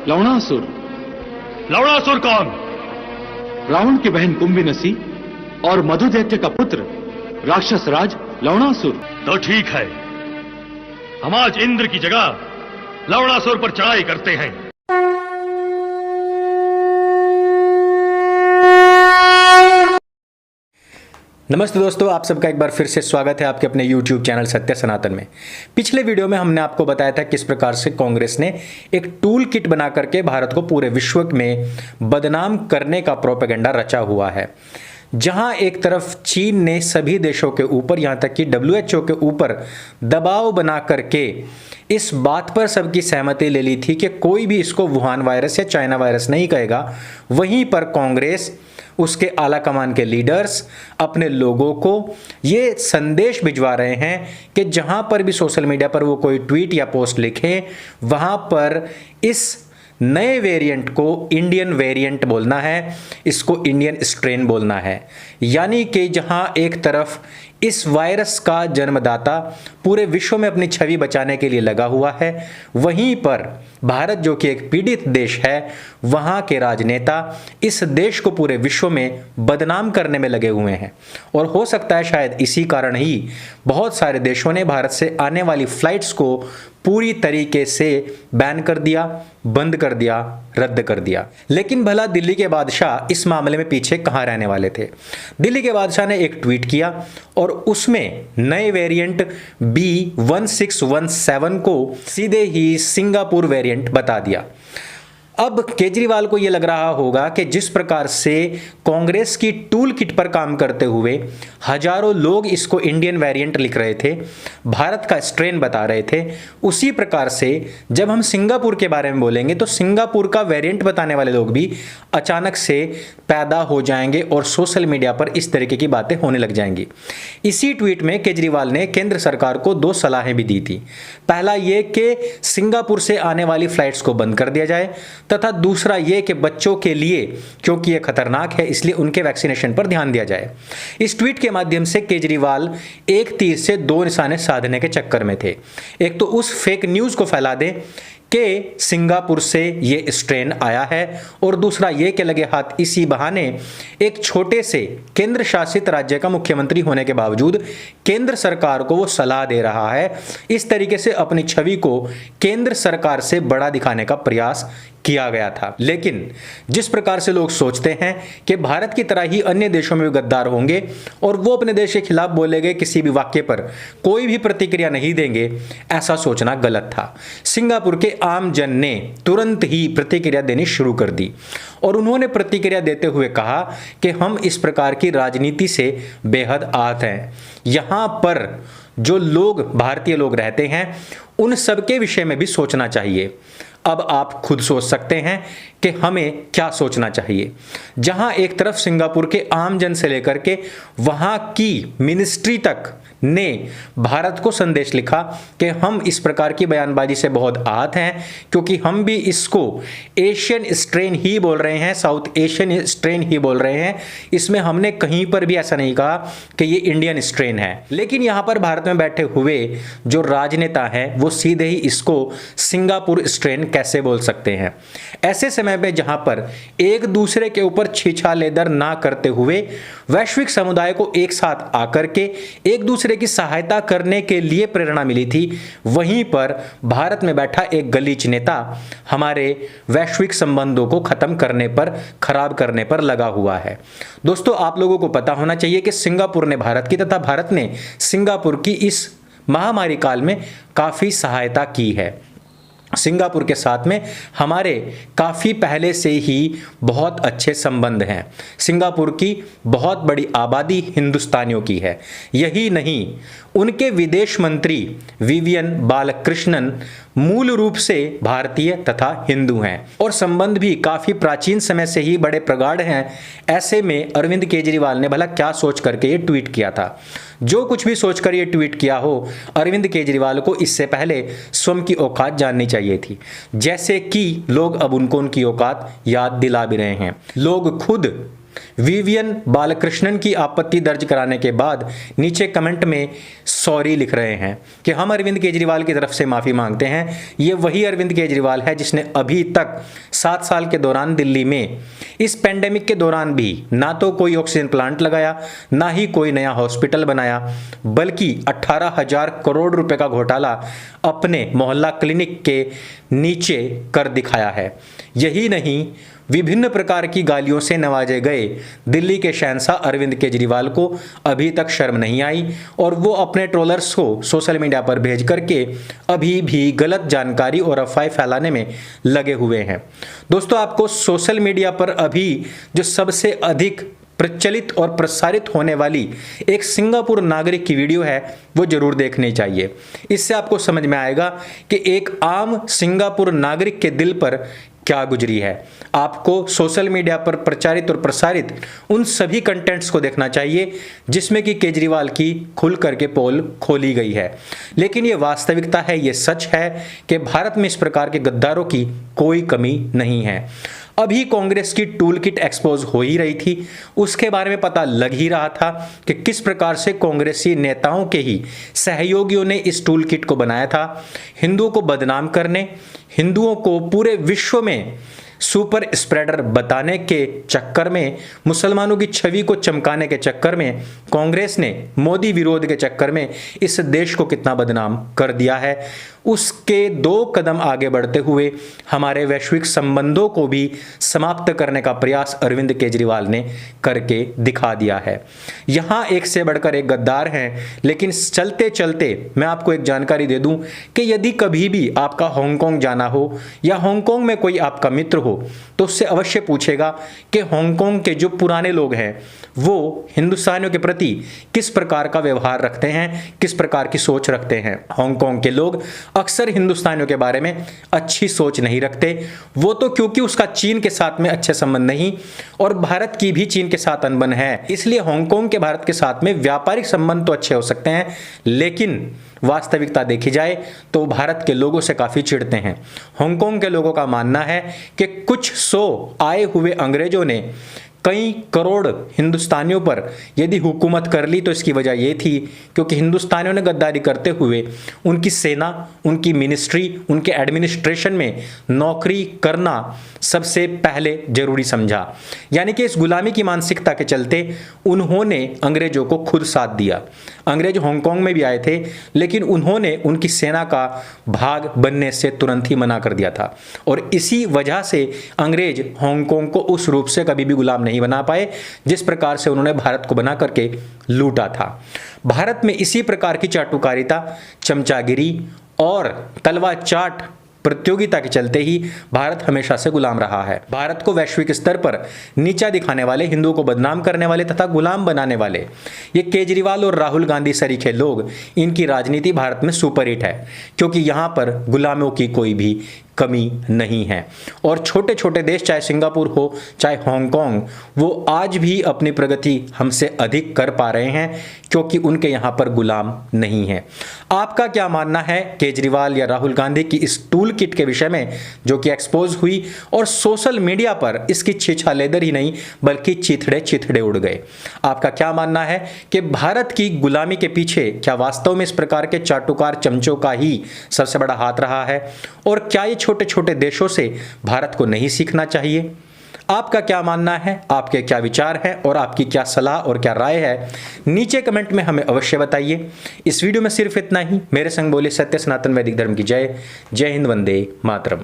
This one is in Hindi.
लवणासुर। लवणासुर कौन? रावण की बहन कुंभीनसी और मधु दैत्य का पुत्र राक्षस राज लवणासुर। तो ठीक है, हम आज इंद्र की जगह लवणासुर पर चढ़ाई करते हैं। नमस्ते दोस्तों, आप सबका एक बार फिर से स्वागत है आपके अपने YouTube चैनल सत्य सनातन में। पिछले वीडियो में हमने आपको बताया था किस प्रकार से कांग्रेस ने एक टूल किट बना करके भारत को पूरे विश्व में बदनाम करने का प्रोपेगेंडा रचा हुआ है। जहां एक तरफ चीन ने सभी देशों के ऊपर, यहां तक कि WHO के ऊपर दबाव बना करके इस बात पर सबकी सहमति ले ली थी कि कोई भी इसको वुहान वायरस या चाइना वायरस नहीं कहेगा, वहीं पर कांग्रेस, उसके आला कमान के लीडर्स अपने लोगों को ये संदेश भिजवा रहे हैं कि जहां पर भी सोशल मीडिया पर वो कोई ट्वीट या पोस्ट लिखें, वहां पर इस नए वेरिएंट को इंडियन वेरिएंट बोलना है, इसको इंडियन स्ट्रेन बोलना है। यानी कि जहां एक तरफ इस वायरस का जन्मदाता पूरे विश्व में अपनी छवि बचाने के लिए लगा हुआ है, वहीं पर भारत जो कि एक पीड़ित देश है, वहां के राजनेता इस देश को पूरे विश्व में बदनाम करने में लगे हुए हैं। और हो सकता है शायद इसी कारण ही बहुत सारे देशों ने भारत से आने वाली फ्लाइट्स को पूरी तरीके से बैन कर दिया, बंद कर दिया, रद्द कर दिया। लेकिन भला दिल्ली के बादशाह इस मामले में पीछे कहां रहने वाले थे? दिल्ली के बादशाह ने एक ट्वीट किया और उसमें नए वेरिएंट B1617 को सीधे ही सिंगापुर वेरिएंट बता दिया। अब केजरीवाल को यह लग रहा होगा कि जिस प्रकार से कांग्रेस की टूल किट पर काम करते हुए हजारों लोग इसको इंडियन वेरिएंट लिख रहे थे, भारत का स्ट्रेन बता रहे थे, उसी प्रकार से जब हम सिंगापुर के बारे में बोलेंगे तो सिंगापुर का वेरिएंट बताने वाले लोग भी अचानक से पैदा हो जाएंगे और सोशल मीडिया पर इस तरीके की बातें होने लग जाएंगी। इसी ट्वीट में केजरीवाल ने केंद्र सरकार को 2 सलाहें भी दी थी। पहला यह कि सिंगापुर से आने वाली फ्लाइट्स को बंद कर दिया जाए, तथा दूसरा यह कि बच्चों के लिए, क्योंकि यह खतरनाक है, इसलिए उनके वैक्सीनेशन पर ध्यान दिया जाए। इस ट्वीट के माध्यम से केजरीवाल एक तीर से 2 निशाने साधने के चक्कर में थे। एक तो उस फेक न्यूज को फैला दें कि सिंगापुर से ये स्ट्रेन आया है, और दूसरा ये कि लगे हाथ इसी बहाने एक छोटे से केंद्र शासित राज्य का मुख्यमंत्री होने के बावजूद केंद्र सरकार को वो सलाह दे रहा है। इस तरीके से अपनी छवि को केंद्र सरकार से बड़ा दिखाने का प्रयास किया गया था। लेकिन जिस प्रकार से लोग सोचते हैं कि भारत की तरह ही अन्य देशों में भी गद्दार होंगे और वो अपने देश के खिलाफ बोलेंगे, किसी भी वाक्य पर कोई भी प्रतिक्रिया नहीं देंगे, ऐसा सोचना गलत था। सिंगापुर के आम जन ने तुरंत ही प्रतिक्रिया देनी शुरू कर दी और उन्होंने प्रतिक्रिया देते हुए कहा कि हम इस प्रकार की राजनीति से बेहद आहत हैं। यहां पर जो लोग, भारतीय लोग रहते हैं, उन सबके विषय में भी सोचना चाहिए। अब आप खुद सोच सकते हैं कि हमें क्या सोचना चाहिए। जहां एक तरफ सिंगापुर के आम जन से लेकर के वहां की मिनिस्ट्री तक ने भारत को संदेश लिखा कि हम इस प्रकार की बयानबाजी से बहुत आहत हैं, क्योंकि हम भी इसको एशियन स्ट्रेन ही बोल रहे हैं, साउथ एशियन स्ट्रेन ही बोल रहे हैं। इसमें हमने कहीं पर भी ऐसा नहीं कहा कि ये इंडियन स्ट्रेन है। लेकिन यहां पर भारत में बैठे हुए जो राजनेता हैं वो सीधे ही इसको सिंगापुर स्ट्रेन कैसे बोल सकते हैं? ऐसे समय में जहां पर एक दूसरे के ऊपर छीछालेदर ना करते हुए वैश्विक समुदाय को एक साथ आकर के एक दूसरे की सहायता करने के लिए प्रेरणा मिली थी, वहीं पर भारत में बैठा एक गलीच नेता हमारे वैश्विक संबंधों को खत्म करने पर, खराब करने पर लगा हुआ है। दोस्तों, आप लोगों को पता होना चाहिए कि सिंगापुर ने भारत की तथा भारत ने सिंगापुर की इस महामारी काल में काफी सहायता की है। सिंगापुर के साथ में हमारे काफ़ी पहले से ही बहुत अच्छे संबंध हैं। सिंगापुर की बहुत बड़ी आबादी हिंदुस्तानियों की है। यही नहीं, उनके विदेश मंत्री विवियन बालकृष्णन मूल रूप से भारतीय तथा हिंदू हैं और संबंध भी काफ़ी प्राचीन समय से ही बड़े प्रगाढ़ हैं। ऐसे में अरविंद केजरीवाल ने भला क्या सोच करके ये ट्वीट किया था? जो कुछ भी सोचकर ये ट्वीट किया हो, अरविंद केजरीवाल को इससे पहले स्वयं की औकात जाननी चाहिए थी। जैसे कि लोग अब उनको उनकी औकात याद दिला भी रहे हैं। लोग खुद विवियन बालकृष्णन की आपत्ति दर्ज कराने के बाद नीचे कमेंट में सॉरी लिख रहे हैं कि हम अरविंद केजरीवाल की तरफ से माफ़ी मांगते हैं। ये वही अरविंद केजरीवाल है जिसने अभी तक 7 साल के दौरान दिल्ली में इस पेंडेमिक के दौरान भी ना तो कोई ऑक्सीजन प्लांट लगाया, ना ही कोई नया हॉस्पिटल बनाया, बल्कि 18,000 करोड़ रुपए का घोटाला अपने मोहल्ला क्लिनिक के नीचे कर दिखाया है। यही नहीं, विभिन्न प्रकार की गालियों से नवाजे गए दिल्ली के शहंशाह अरविंद केजरीवाल को अभी तक शर्म नहीं आई और वो अपने ट्रोलर्स को सोशल मीडिया पर भेज करके अभी भी गलत जानकारी और अफवाह फैलाने में लगे हुए हैं। दोस्तों, आपको सोशल मीडिया पर अभी जो सबसे अधिक प्रचलित और प्रसारित होने वाली एक सिंगापुर नागरिक की वीडियो है वो जरूर देखनी चाहिए। इससे आपको समझ में आएगा कि एक आम सिंगापुर नागरिक के दिल पर क्या गुजरी है। आपको सोशल मीडिया पर प्रचारित और प्रसारित उन सभी कंटेंट्स को देखना चाहिए जिसमें कि केजरीवाल की खुल करके पोल खोली गई है। लेकिन ये वास्तविकता है, ये सच है कि भारत में इस प्रकार के गद्दारों की कोई कमी नहीं है। अभी कांग्रेस की टूल किट एक्सपोज हो ही रही थी, उसके बारे में पता लग ही रहा था कि किस प्रकार से कांग्रेसी नेताओं के ही सहयोगियों ने इस टूल किट को बनाया था। हिंदुओं को बदनाम करने, हिंदुओं को पूरे विश्व में सुपर स्प्रेडर बताने के चक्कर में, मुसलमानों की छवि को चमकाने के चक्कर में कांग्रेस ने मोदी विरोध के चक्कर में इस देश को कितना बदनाम कर दिया है। उसके 2 कदम आगे बढ़ते हुए हमारे वैश्विक संबंधों को भी समाप्त करने का प्रयास अरविंद केजरीवाल ने करके दिखा दिया है। यहाँ एक से बढ़कर एक गद्दार हैं, लेकिन चलते चलते मैं आपको एक जानकारी दे दूं कि यदि कभी भी आपका हांगकांग जाना हो या हांगकांग में कोई आपका मित्र हो तो उससे अवश्य पूछेगा कि हांगकांग के जो पुराने लोग हैं वो हिंदुस्तानियों के प्रति किस प्रकार का व्यवहार रखते हैं, किस प्रकार की सोच रखते हैं। हांगकांग के लोग अक्सर हिंदुस्तानियों के बारे में अच्छी सोच नहीं रखते। वो तो क्योंकि उसका चीन के साथ में अच्छे संबंध नहीं और भारत की भी चीन के साथ अनबन है, इसलिए हांगकांग के भारत के साथ में व्यापारिक संबंध तो अच्छे हो सकते हैं, लेकिन वास्तविकता देखी जाए तो भारत के लोगों से काफी चिढ़ते हैं। हांगकांग के लोगों का मानना है कि कुछ 100 आए हुए अंग्रेजों ने कई करोड़ हिंदुस्तानियों पर यदि हुकूमत कर ली तो इसकी वजह यह थी क्योंकि हिंदुस्तानियों ने गद्दारी करते हुए उनकी सेना, उनकी मिनिस्ट्री, उनके एडमिनिस्ट्रेशन में नौकरी करना सबसे पहले जरूरी समझा। यानी कि इस गुलामी की मानसिकता के चलते उन्होंने अंग्रेजों को खुद साथ दिया। अंग्रेज हांगकांग में भी आए थे, लेकिन उन्होंने उनकी सेना का भाग बनने से तुरंत ही मना कर दिया था और इसी वजह से अंग्रेज हांगकांग को उस रूप से कभी भी गुलाम नहीं बना पाए जिस प्रकार से उन्होंने भारत को बना करके लूटा था। भारत में इसी प्रकार की चाटुकारिता, चमचागिरी और तलवा चाट प्रतियोगिता के चलते ही भारत हमेशा से गुलाम रहा है। भारत को वैश्विक स्तर पर नीचा दिखाने वाले, हिंदुओं को बदनाम करने वाले तथा गुलाम बनाने वाले ये केजरीवाल और राहुल गांधी सरीखे लोग, इनकी राजनीति भारत में सुपरहिट है क्योंकि यहां पर गुलामों की कोई भी कमी नहीं है। और छोटे छोटे देश, चाहे सिंगापुर हो चाहे हांगकांग, वो आज भी अपनी प्रगति हमसे अधिक कर पा रहे हैं क्योंकि उनके यहाँ पर गुलाम नहीं है। आपका क्या मानना है केजरीवाल या राहुल गांधी की इस टूल किट के विषय में जो कि एक्सपोज हुई और सोशल मीडिया पर इसकी छीछालेदर ही नहीं बल्कि चिथड़े चिथड़े उड़ गए? आपका क्या मानना है कि भारत की गुलामी के पीछे क्या वास्तव में इस प्रकार के चाटुकार चमचों का ही सबसे बड़ा हाथ रहा है और क्या ये छोटे छोटे देशों से भारत को नहीं सीखना चाहिए? आपका क्या मानना है, आपके क्या विचार हैं और आपकी क्या सलाह और क्या राय है, नीचे कमेंट में हमें अवश्य बताइए। इस वीडियो में सिर्फ इतना ही। मेरे संग बोले सत्य सनातन वैदिक धर्म की जय। जय हिंद, वंदे मातरम।